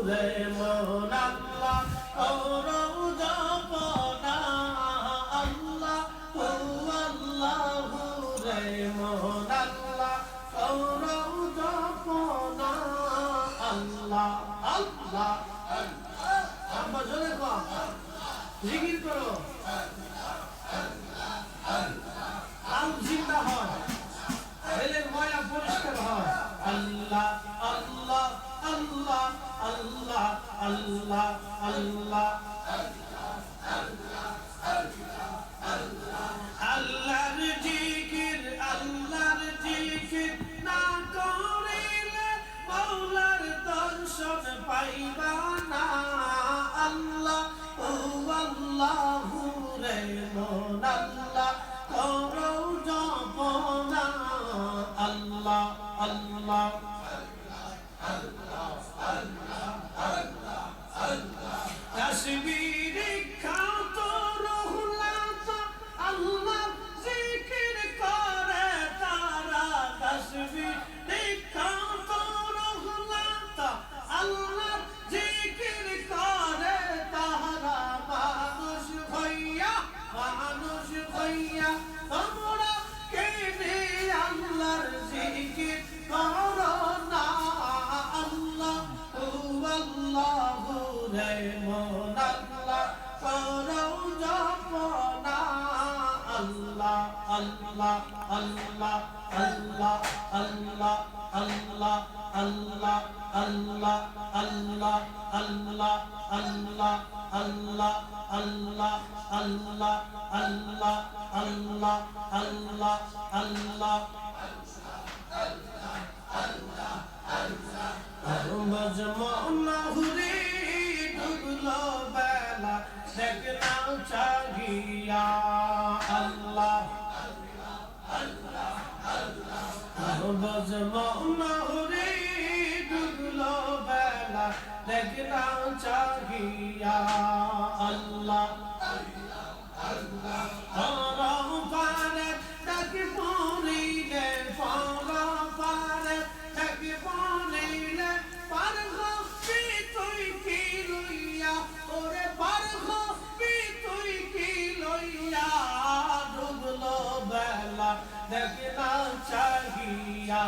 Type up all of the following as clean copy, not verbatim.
রে মন আল্লাহ করো জপনা আল্লাহ ও আল্লাহ রে মন আল্লাহ করো জপনা আল্লাহ আল্লাহ আমরা জোরে কম জিকির করো আল জিন্দা হয় এলের ময়লা পরিষ্কার হয় আল্লাহ আল্লাহ আল্লাহ আল্লাহ আল্লাহ আল্লাহ আল্লাহর জিকির না করিলে মাওলার দর্শন পাইবা না আল্লাহ ও আল্লাহ রে মন আল্লাহ করো জপনা আল্লাহ আল্লাহ তাসবিহ খাত রহুলাত আল্লাহ জিকির করে তারা তাসবিহ খাত রহুলাত আল্লাহ জিকির করে তারা মানুষ হইয়া তোমরা কেনে আল্লাহর জিকির করো না আল্লাহ ও আল্লাহ রে মন আল্লাহ করো জপনা আল্লাহ আল্লাহ আল্লাহ আল্লাহ আল্লাহ আল্লাহ আল্লাহ আল্লাহ আল্লাহ আল্লাহ আল্লাহ আল্লাহ আল্লাহ আল্লাহ আল্লাহ আল্লাহ আল্লাহ আল্লাহ মজমুনাহুরি ডুবলো বেলা দেখনা চাহিয়া আল্লাহ মজমুনাহুরি ডুবলো বেলা দেখনা চাহিয়া আল্লাহ ফরম পারে তাকে পড়িলে ফরম পারে তাকে পড়িলে পারবি তুই কি লইয়া ওরে পারবি তুই কি লইয়া ডুবলো বেলা দেখনা চাহিয়া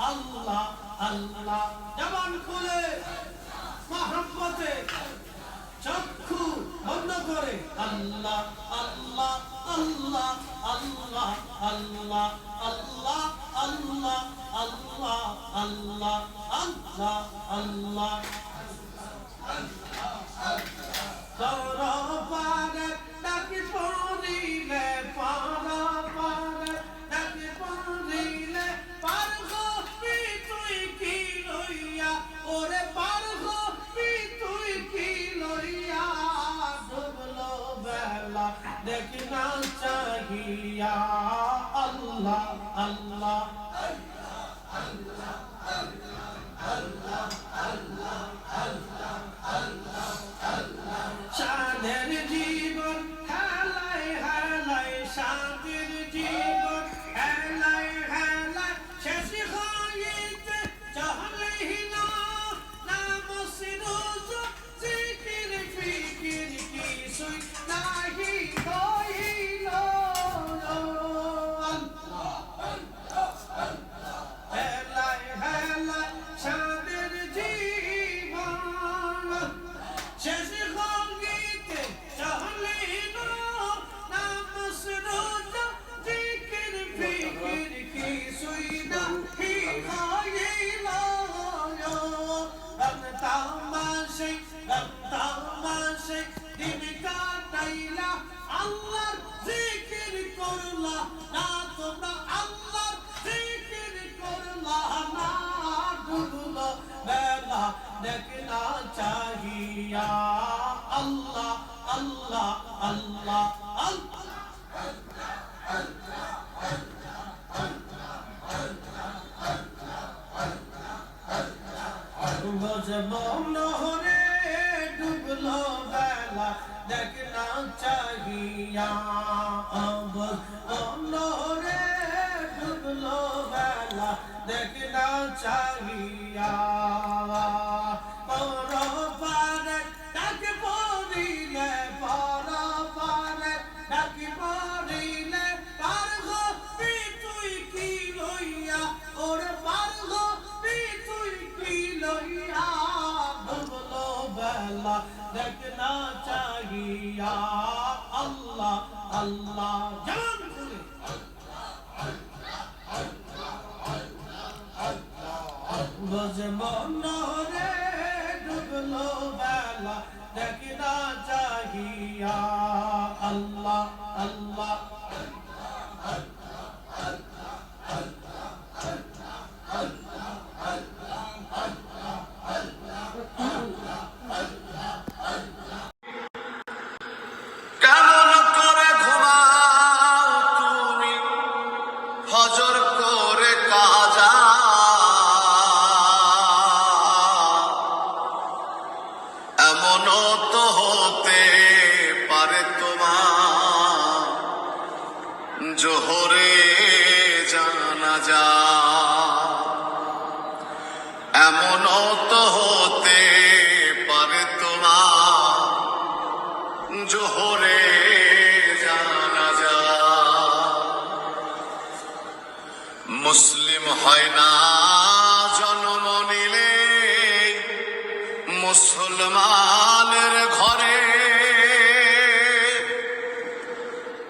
আল্লাহ আল্লাহ জবান খুলে মহব্বতে চক্ষু বন্ধ করে আল্লাহ আল্লাহ আল্লাহ আল্লাহ আল্লাহ আল্লাহ আল্লাহ আল্লাহ আল্লাহ আল্লাহ আল্লাহ তোর পারে ডাকি পড়িলে পারে ডাকি পড়িলে পারবি তুই কি লইয়া ওরে পারবি তুই কি লইয়া ডুবলো বেলা দেখনা চাহিয়া আল্লাহ আল্লাহ আল্লাহ আল্লাহ আল্লাহ আল্লাহ আল্লাহ আল্লাহ সাধের জীবন হেলাই হেলাই শান্তির জীবন হেলাই হেলাই শেষ হইতে চহলেই না নাম সিরোজ জিকির ফিকির কিছুই নাহি হইল হেলাই হেলাই শান্তির জীবন শেষ হইতে চহলেই না নাম সিরোজ জিকির ফিকির কিছুই নাহি হইল তামাশে দিন কাটাইলা আল্লাহর জিকির করলা না তোমরা আল্লাহর জিকির করলা না ডুবলো বেলা দেখনা চাহিয়া আল্লাহ আল্লাহ আল্লাহ আল্লাহ মজমুনাহুরি ডুবলো বেলা দেখনা চাহিয়া মজমুনাহুরি ডুবলো বেলা দেখনা চাহিয়া বুঝবো নহরে ডুবলো বেলা দেখনা চাহিয়া আল্লাহ আল্লাহ কেমন করে ঘুমাও তুমি ফজর করে কাজা এমনও তো হতে পারে তোমার জোহরে জানাজা এমনও তো হতে পারে তোমার জোহরে জানাজা মুসলিম হয় না জন্ম নিলে মুসলমানের ঘরে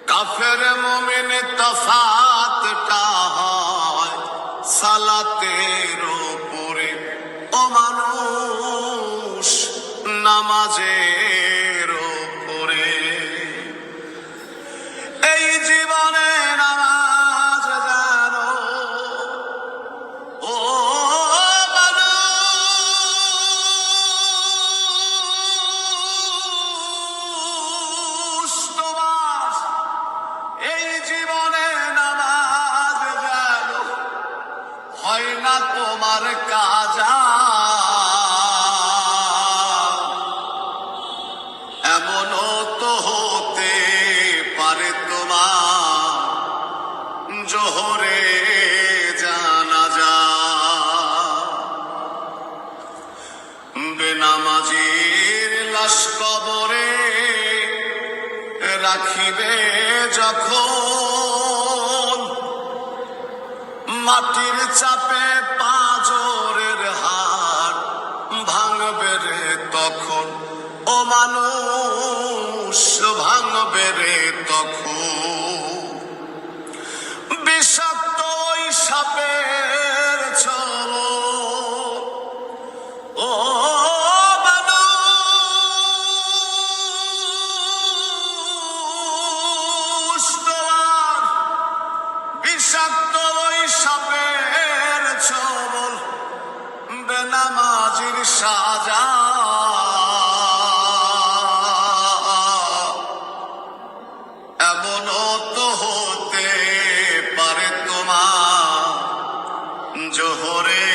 কাফের মুমিন তফাতটা হয় সালাতের উপরে ও মানুষ নামাজের উপরে এই জীবনে নামাজ জানো ও মানুষ তোমার এই জীবনে নামাজ জানো হয় না তোমার কাজা এমনও তো হতে পারে তোমার জোহরে জানাজা বেনামাজির লাশ কবরে রাখিবে যখন মাটির চাপে পাঁজরের হাড় ভাঙবে রে তখন ও মানুষ ভাঙবে রে তখন বিষাক্ত ওই সাপের ছল ও মানুষ তোমার বিষাক্ত ওই সাপের ছবল বেনামাজির সাজা এমনও তো হতে পারে তোমার জোহরে